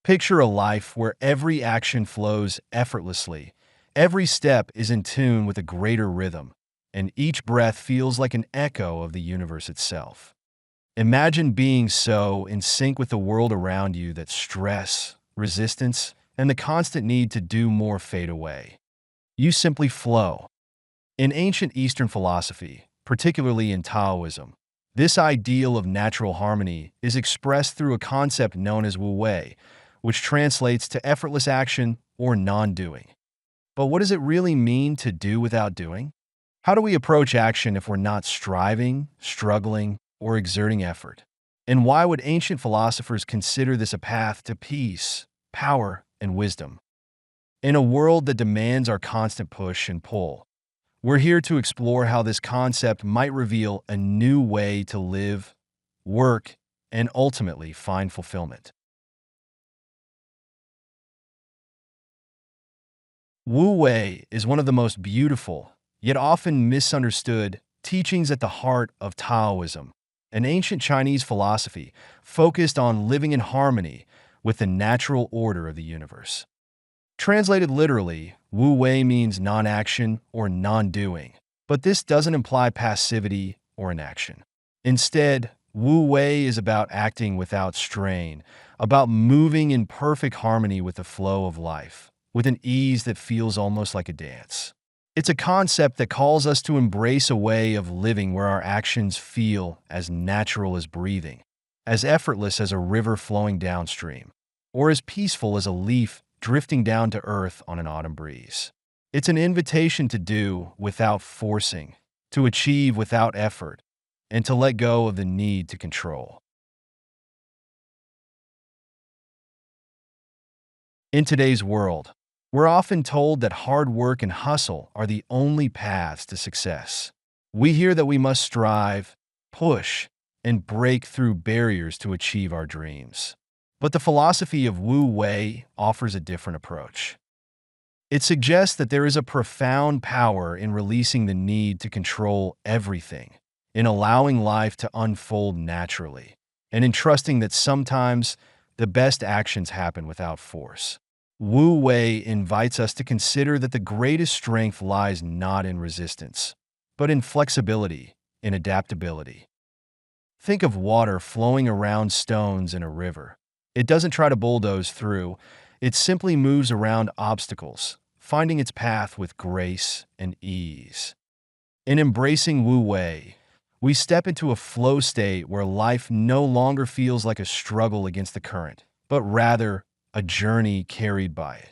Picture a life where every action flows effortlessly, every step is in tune with a greater rhythm, and each breath feels like an echo of the universe itself. Imagine being so in sync with the world around you that stress, resistance, and the constant need to do more fade away. You simply flow. In ancient Eastern philosophy, particularly in Taoism, this ideal of natural harmony is expressed through a concept known as Wu Wei, which translates to effortless action or non-doing. But what does it really mean to do without doing? How do we approach action if we're not striving, struggling, or exerting effort? And why would ancient philosophers consider this a path to peace, power, and wisdom? In a world that demands our constant push and pull, we're here to explore how this concept might reveal a new way to live, work, and ultimately find fulfillment. Wu Wei is one of the most beautiful, yet often misunderstood, teachings at the heart of Taoism, an ancient Chinese philosophy focused on living in harmony with the natural order of the universe. Translated literally, Wu Wei means non-action or non-doing, but this doesn't imply passivity or inaction. Instead, Wu Wei is about acting without strain, about moving in perfect harmony with the flow of life, with an ease that feels almost like a dance. It's a concept that calls us to embrace a way of living where our actions feel as natural as breathing, as effortless as a river flowing downstream, or as peaceful as a leaf drifting down to earth on an autumn breeze. It's an invitation to do without forcing, to achieve without effort, and to let go of the need to control. In today's world, we're often told that hard work and hustle are the only paths to success. We hear that we must strive, push, and break through barriers to achieve our dreams. But the philosophy of Wu Wei offers a different approach. It suggests that there is a profound power in releasing the need to control everything, in allowing life to unfold naturally, and in trusting that sometimes the best actions happen without force. Wu Wei invites us to consider that the greatest strength lies not in resistance, but in flexibility, in adaptability. Think of water flowing around stones in a river. It doesn't try to bulldoze through, it simply moves around obstacles, finding its path with grace and ease. In embracing Wu Wei, we step into a flow state where life no longer feels like a struggle against the current, but rather a journey carried by it.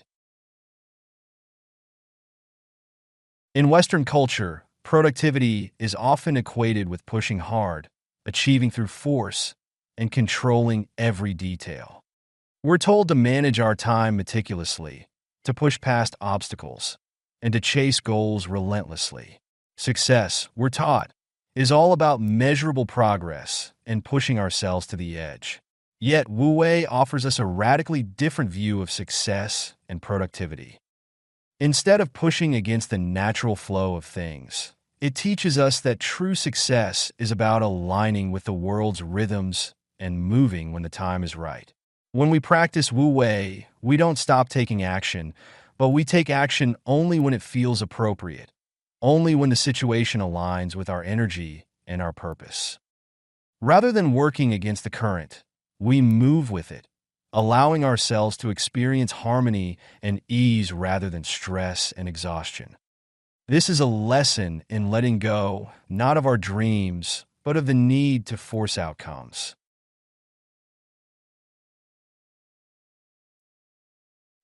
In Western culture, productivity is often equated with pushing hard, achieving through force, and controlling every detail. We're told to manage our time meticulously, to push past obstacles, and to chase goals relentlessly. Success, we're taught, is all about measurable progress and pushing ourselves to the edge. Yet Wu Wei offers us a radically different view of success and productivity. Instead of pushing against the natural flow of things, it teaches us that true success is about aligning with the world's rhythms and moving when the time is right. When we practice Wu Wei, we don't stop taking action, but we take action only when it feels appropriate, only when the situation aligns with our energy and our purpose. Rather than working against the current, we move with it, allowing ourselves to experience harmony and ease rather than stress and exhaustion. This is a lesson in letting go, not of our dreams, but of the need to force outcomes.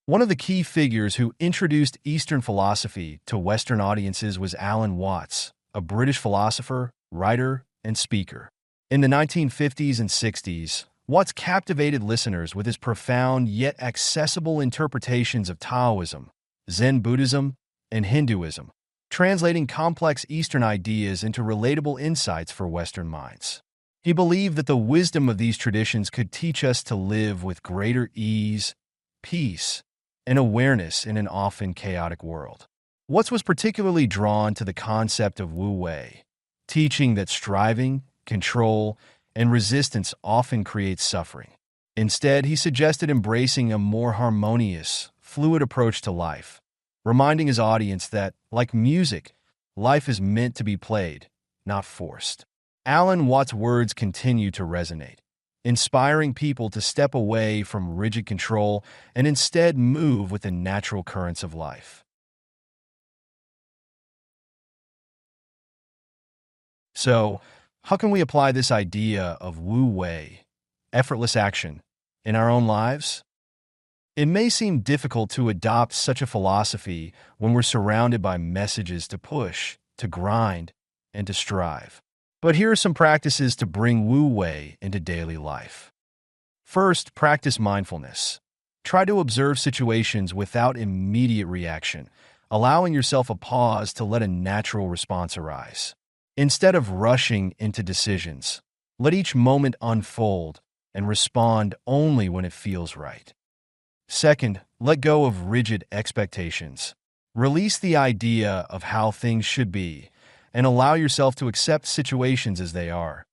One of the key figures who introduced Eastern philosophy to Western audiences was Alan Watts, a British philosopher, writer, and speaker. In the 1950s and 60s, Watts captivated listeners with his profound yet accessible interpretations of Taoism, Zen Buddhism, and Hinduism, translating complex Eastern ideas into relatable insights for Western minds. He believed that the wisdom of these traditions could teach us to live with greater ease, peace, and awareness in an often chaotic world. Watts was particularly drawn to the concept of Wu Wei, teaching that striving, control, and resistance often creates suffering. Instead, he suggested embracing a more harmonious, fluid approach to life, reminding his audience that, like music, life is meant to be played, not forced. Alan Watts' words continue to resonate, inspiring people to step away from rigid control and instead move with the natural currents of life. So, how can we apply this idea of Wu Wei, effortless action, in our own lives? It may seem difficult to adopt such a philosophy when we're surrounded by messages to push, to grind, and to strive. But here are some practices to bring Wu Wei into daily life. First, practice mindfulness. Try to observe situations without immediate reaction, allowing yourself a pause to let a natural response arise. Instead of rushing into decisions, let each moment unfold and respond only when it feels right. Second, let go of rigid expectations. Release the idea of how things should be and allow yourself to accept situations as they are,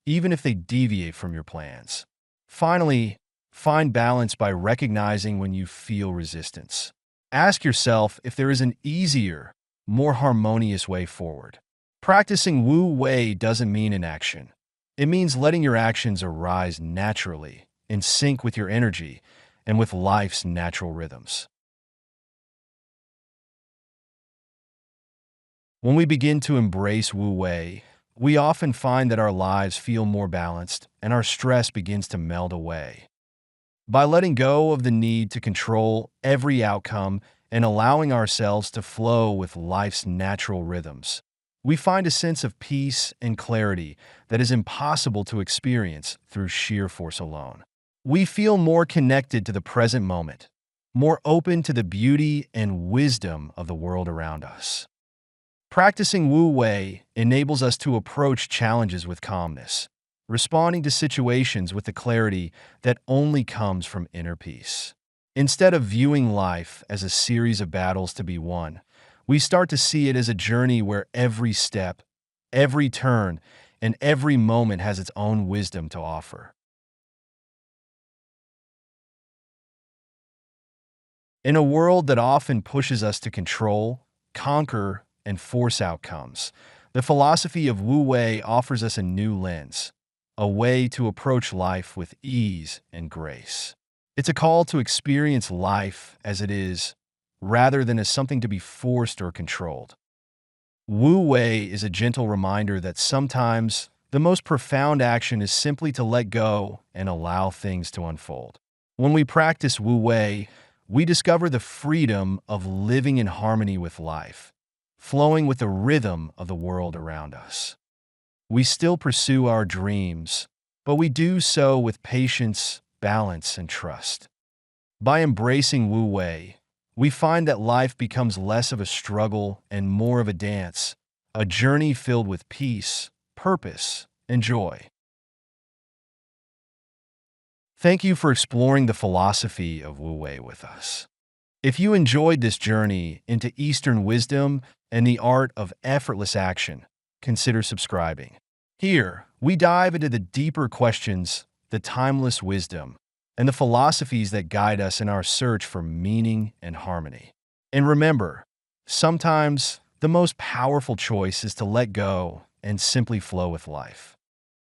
even if they deviate from your plans. Finally, find balance by recognizing when you feel resistance. Ask yourself if there is an easier, more harmonious way forward. Practicing Wu Wei doesn't mean inaction. It means letting your actions arise naturally, in sync with your energy and with life's natural rhythms. When we begin to embrace Wu Wei, we often find that our lives feel more balanced and our stress begins to melt away. By letting go of the need to control every outcome and allowing ourselves to flow with life's natural rhythms, we find a sense of peace and clarity that is impossible to experience through sheer force alone. We feel more connected to the present moment, more open to the beauty and wisdom of the world around us. Practicing Wu Wei enables us to approach challenges with calmness, responding to situations with the clarity that only comes from inner peace. Instead of viewing life as a series of battles to be won, we start to see it as a journey where every step, every turn, and every moment has its own wisdom to offer. In a world that often pushes us to control, conquer, and force outcomes, the philosophy of Wu Wei offers us a new lens, a way to approach life with ease and grace. It's a call to experience life as it is, rather than as something to be forced or controlled. Wu Wei is a gentle reminder that sometimes the most profound action is simply to let go and allow things to unfold. When we practice Wu Wei, we discover the freedom of living in harmony with life, flowing with the rhythm of the world around us. We still pursue our dreams, but we do so with patience, balance, and trust. By embracing Wu Wei, we find that life becomes less of a struggle and more of a dance, a journey filled with peace, purpose, and joy. Thank you for exploring the philosophy of Wu Wei with us. If you enjoyed this journey into Eastern wisdom and the art of effortless action, consider subscribing. Here, we dive into the deeper questions, the timeless wisdom, and the philosophies that guide us in our search for meaning and harmony. And remember, sometimes the most powerful choice is to let go and simply flow with life.